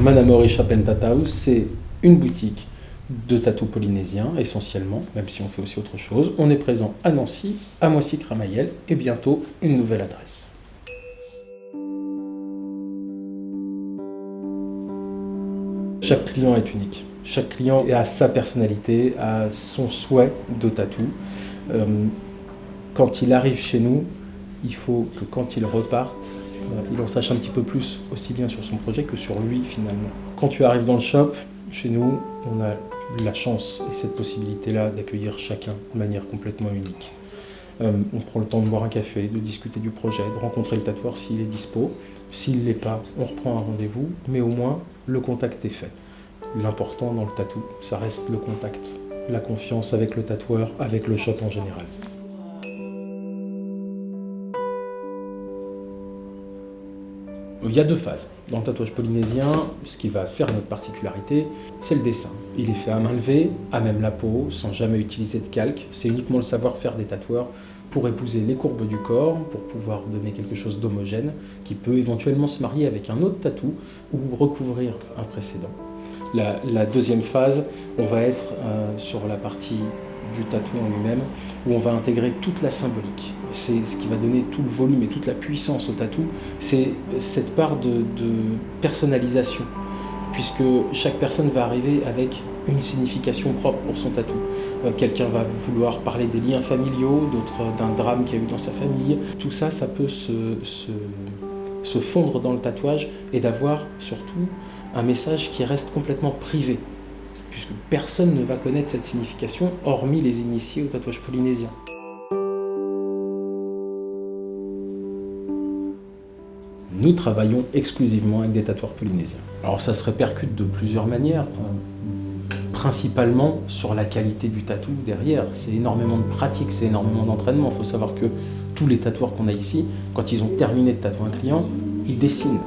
Manamori Chapentatau, c'est une boutique de tatou polynésien essentiellement, même si on fait aussi autre chose. On est présent à Nancy, à Moissy-Cramayel et bientôt une nouvelle adresse. Chaque client est unique. Chaque client a sa personnalité, a son souhait de tatou. Quand il arrive chez nous, il faut que quand il reparte, il en sache un petit peu plus, aussi bien sur son projet que sur lui finalement. Quand tu arrives dans le shop, chez nous, on a la chance et cette possibilité-là d'accueillir chacun de manière complètement unique. On prend le temps de boire un café, de discuter du projet, de rencontrer le tatoueur s'il est dispo. S'il ne l'est pas, on reprend un rendez-vous, mais au moins le contact est fait. L'important dans le tatou, ça reste le contact, la confiance avec le tatoueur, avec le shop en général. Il y a deux phases. Dans le tatouage polynésien, ce qui va faire notre particularité, c'est le dessin. Il est fait à main levée, à même la peau, sans jamais utiliser de calque. C'est uniquement le savoir-faire des tatoueurs pour épouser les courbes du corps, pour pouvoir donner quelque chose d'homogène, qui peut éventuellement se marier avec un autre tatou ou recouvrir un précédent. La deuxième phase, on va être sur la partie du tatou en lui-même, où on va intégrer toute la symbolique. C'est ce qui va donner tout le volume et toute la puissance au tatou, c'est cette part de personnalisation, puisque chaque personne va arriver avec une signification propre pour son tatou. Quelqu'un va vouloir parler des liens familiaux, d'autres d'un drame qu'il y a eu dans sa famille. Tout ça, ça peut se fondre dans le tatouage et d'avoir surtout un message qui reste complètement privé, puisque personne ne va connaître cette signification, hormis les initiés au tatouage polynésien. Nous travaillons exclusivement avec des tatoueurs polynésiens. Alors ça se répercute de plusieurs manières, principalement sur la qualité du tatou derrière. C'est énormément de pratique, c'est énormément d'entraînement. Il faut savoir que tous les tatoueurs qu'on a ici, quand ils ont terminé de tatouer un client, ils dessinent.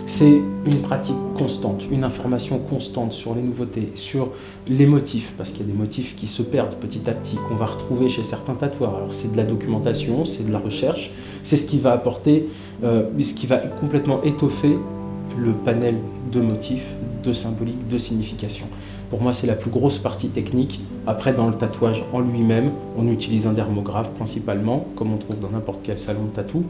C'est une pratique constante, une information constante sur les nouveautés, sur les motifs, parce qu'il y a des motifs qui se perdent petit à petit, qu'on va retrouver chez certains tatoueurs. Alors c'est de la documentation, c'est de la recherche, c'est ce qui va apporter, ce qui va complètement étoffer le panel de motifs, de symboliques, de significations. Pour moi, c'est la plus grosse partie technique. Après, dans le tatouage en lui-même, on utilise un dermographe principalement, comme on trouve dans n'importe quel salon de tatou,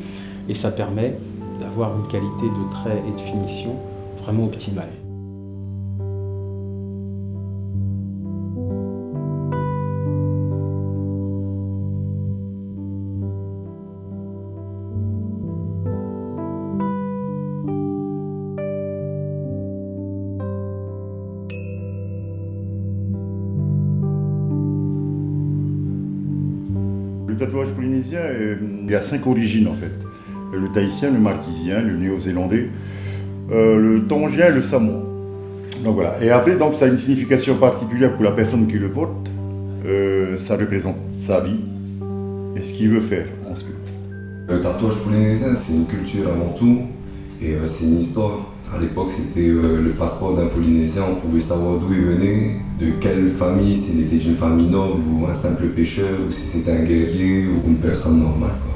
et ça permet d'avoir une qualité de trait et de finition vraiment optimale. Le tatouage polynésien, il y a 5 origines en fait. Le tahitien, le marquisien, le néo-zélandais, le tongien et le samoan. Donc voilà. Et après, donc, ça a une signification particulière pour la personne qui le porte. Ça représente sa vie et ce qu'il veut faire ensuite. Le tatouage polynésien, c'est une culture avant tout et c'est une histoire. À l'époque, c'était le passeport d'un Polynésien. On pouvait savoir d'où il venait, de quelle famille, s'il était d'une famille noble ou un simple pêcheur, ou si c'était un guerrier ou une personne normale, quoi.